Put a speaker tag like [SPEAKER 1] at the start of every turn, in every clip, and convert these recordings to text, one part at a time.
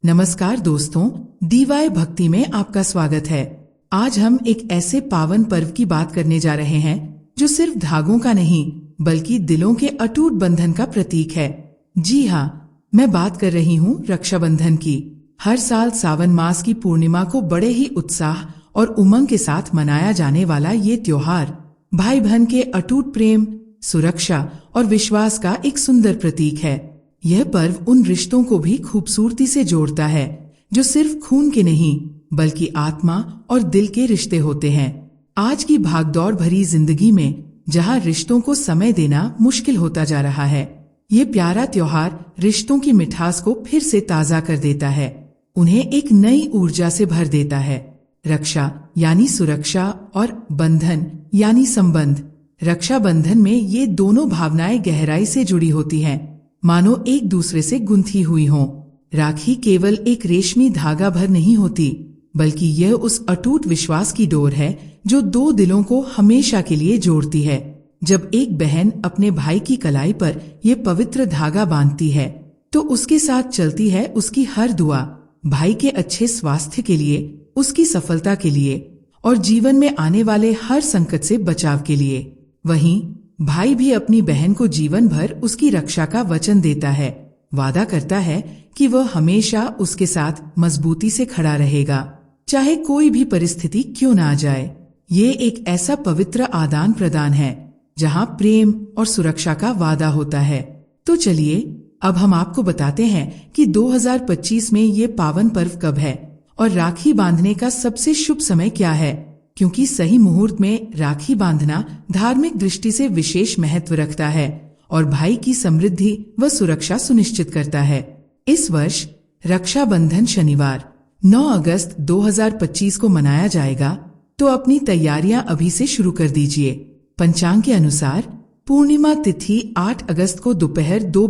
[SPEAKER 1] नमस्कार दोस्तों, डीवाय भक्ति में आपका स्वागत है। आज हम एक ऐसे पावन पर्व की बात करने जा रहे हैं जो सिर्फ धागों का नहीं बल्कि दिलों के अटूट बंधन का प्रतीक है। जी हाँ, मैं बात कर रही हूँ रक्षाबंधन की। हर साल सावन मास की पूर्णिमा को बड़े ही उत्साह और उमंग के साथ मनाया जाने वाला ये त्योहार भाई बहन के अटूट प्रेम, सुरक्षा और विश्वास का एक सुंदर प्रतीक है। यह पर्व उन रिश्तों को भी खूबसूरती से जोड़ता है जो सिर्फ खून के नहीं बल्कि आत्मा और दिल के रिश्ते होते हैं। आज की भागदौड़ भरी जिंदगी में जहां रिश्तों को समय देना मुश्किल होता जा रहा है, ये प्यारा त्योहार रिश्तों की मिठास को फिर से ताजा कर देता है, उन्हें एक नई ऊर्जा से भर देता है। रक्षा यानी सुरक्षा और बंधन यानी संबंध। रक्षाबंधन में ये दोनों भावनाएं गहराई से जुड़ी होती हैं, मानो एक दूसरे से गुंथी हुई हों। राखी केवल एक रेशमी धागा भर नहीं होती, बल्कि यह उस अटूट विश्वास की डोर है जो दो दिलों को हमेशा के लिए जोड़ती है। जब एक बहन अपने भाई की कलाई पर यह पवित्र धागा बांधती है, तो उसके साथ चलती है उसकी हर दुआ, भाई के अच्छे स्वास्थ्य के लिए, उसकी सफलता के लिए और जीवन में आने वाले हर संकट से बचाव के लिए। वहीं भाई भी अपनी बहन को जीवन भर उसकी रक्षा का वचन देता है, वादा करता है कि वह हमेशा उसके साथ मजबूती से खड़ा रहेगा, चाहे कोई भी परिस्थिति क्यों ना आ जाए। ये एक ऐसा पवित्र आदान प्रदान है जहां प्रेम और सुरक्षा का वादा होता है। तो चलिए अब हम आपको बताते हैं कि 2025 में ये पावन पर्व कब है और राखी बांधने का सबसे शुभ समय क्या है, क्योंकि सही मुहूर्त में राखी बांधना धार्मिक दृष्टि से विशेष महत्व रखता है और भाई की समृद्धि व सुरक्षा सुनिश्चित करता है। इस वर्ष रक्षाबंधन शनिवार 9 अगस्त 2025 को मनाया जाएगा, तो अपनी तैयारियां अभी से शुरू कर दीजिए। पंचांग के अनुसार पूर्णिमा तिथि 8 अगस्त को दोपहर 2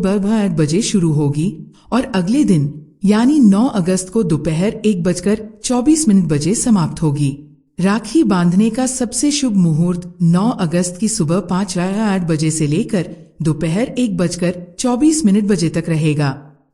[SPEAKER 1] बजे शुरू होगी और अगले दिन यानी 9 अगस्त को दोपहर 1:24 बजे समाप्त होगी। राखी बांधने का सबसे शुभ मुहूर्त 9 अगस्त की सुबह 5:08 बजे से लेकर दोपहर 1:24 बजे तक रहेगा।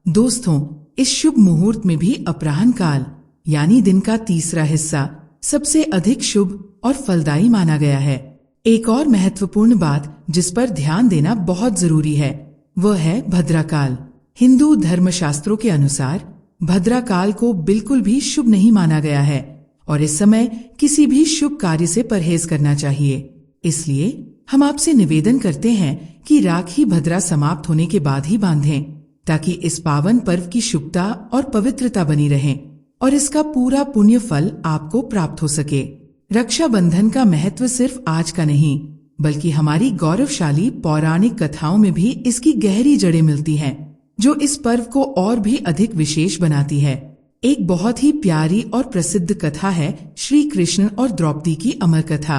[SPEAKER 1] दोस्तों, इस शुभ मुहूर्त में भी अपराह्न काल यानी दिन का तीसरा हिस्सा सबसे अधिक शुभ और फलदायी माना गया है। एक और महत्वपूर्ण बात जिस पर ध्यान देना बहुत जरूरी है, वह है भद्राकाल। हिंदू धर्मशास्त्रों के अनुसार भद्राकाल को बिल्कुल भी शुभ नहीं माना गया है और इस समय किसी भी शुभ कार्य से परहेज करना चाहिए। इसलिए हम आपसे निवेदन करते हैं कि राखी भद्रा समाप्त होने के बाद ही बांधें, ताकि इस पावन पर्व की शुभता और पवित्रता बनी रहे और इसका पूरा पुण्य फल आपको प्राप्त हो सके। रक्षाबंधन का महत्व सिर्फ आज का नहीं बल्कि हमारी गौरवशाली पौराणिक कथाओं में भी इसकी गहरी जड़ें मिलती हैं, जो इस पर्व को और भी अधिक विशेष बनाती है। एक बहुत ही प्यारी और प्रसिद्ध कथा है श्री कृष्ण और द्रौपदी की अमर कथा।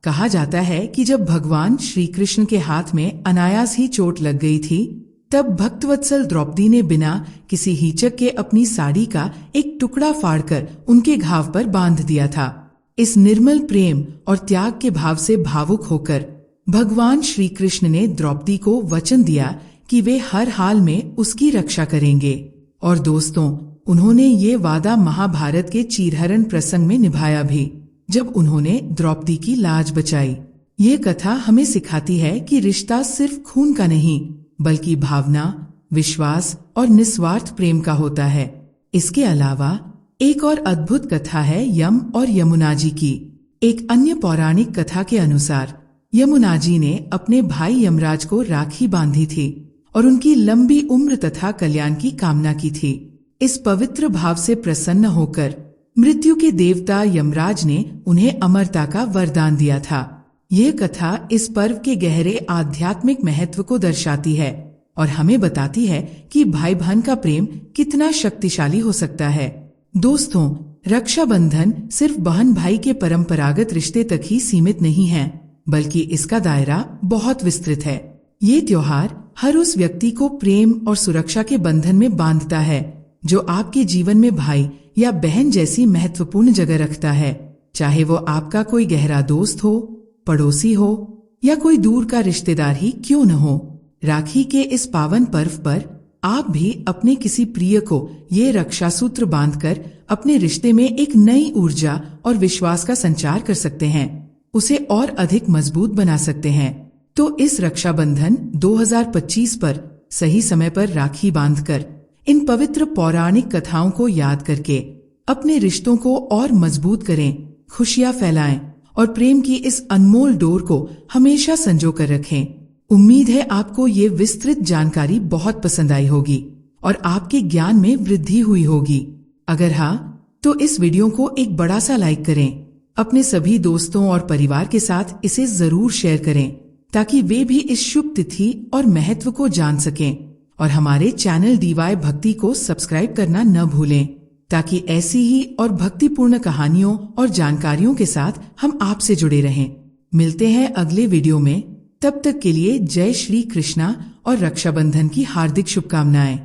[SPEAKER 1] कहा जाता है कि जब भगवान श्री कृष्ण के हाथ में अनायास ही चोट लग गई थी, तब भक्तवत्सल द्रौपदी ने बिना किसी हिचक के अपनी साड़ी का एक टुकड़ा फाड़कर उनके घाव पर बांध दिया था। इस निर्मल प्रेम और त्याग के भाव से भावुक होकर भगवान श्री कृष्ण ने द्रौपदी को वचन दिया कि वे हर हाल में उसकी रक्षा करेंगे। और दोस्तों, उन्होंने ये वादा महाभारत के चीरहरण प्रसंग में निभाया भी, जब उन्होंने द्रौपदी की लाज बचाई। ये कथा हमें सिखाती है कि रिश्ता सिर्फ खून का नहीं बल्कि भावना, विश्वास और निस्वार्थ प्रेम का होता है। इसके अलावा एक और अद्भुत कथा है यम और यमुना जी की। एक अन्य पौराणिक कथा के अनुसार यमुना जी ने अपने भाई यमराज को राखी बांधी थी और उनकी लंबी उम्र तथा कल्याण की कामना की थी। इस पवित्र भाव से प्रसन्न होकर मृत्यु के देवता यमराज ने उन्हें अमरता का वरदान दिया था। यह कथा इस पर्व के गहरे आध्यात्मिक महत्व को दर्शाती है और हमें बताती है कि भाई बहन का प्रेम कितना शक्तिशाली हो सकता है। दोस्तों, रक्षाबंधन सिर्फ बहन भाई के परंपरागत रिश्ते तक ही सीमित नहीं है, बल्कि इसका दायरा बहुत विस्तृत है। ये त्योहार हर उस व्यक्ति को प्रेम और सुरक्षा के बंधन में बांधता है जो आपके जीवन में भाई या बहन जैसी महत्वपूर्ण जगह रखता है, चाहे वो आपका कोई गहरा दोस्त हो, पड़ोसी हो या कोई दूर का रिश्तेदार ही क्यों न हो। राखी के इस पावन पर्व पर आप भी अपने किसी प्रिय को ये रक्षा सूत्र बांधकर अपने रिश्ते में एक नई ऊर्जा और विश्वास का संचार कर सकते हैं, उसे और अधिक मजबूत बना सकते हैं। तो इस रक्षाबंधन 2025 पर सही समय पर राखी बांधकर इन पवित्र पौराणिक कथाओं को याद करके अपने रिश्तों को और मजबूत करें, खुशियां फैलाएं और प्रेम की इस अनमोल डोर को हमेशा संजो कर रखें। उम्मीद है आपको ये विस्तृत जानकारी बहुत पसंद आई होगी और आपके ज्ञान में वृद्धि हुई होगी। अगर हाँ, तो इस वीडियो को एक बड़ा सा लाइक करें। अपने सभी दोस्तों और परिवार के साथ इसे जरूर शेयर करें ताकि वे भी इस शुभ तिथि और महत्व को जान सकें। और हमारे चैनल डीवाई भक्ति को सब्सक्राइब करना न भूलें ताकि ऐसी ही और भक्तिपूर्ण कहानियों और जानकारियों के साथ हम आपसे जुड़े रहें। मिलते हैं अगले वीडियो में। तब तक के लिए जय श्री कृष्णा और रक्षाबंधन की हार्दिक शुभकामनाएं।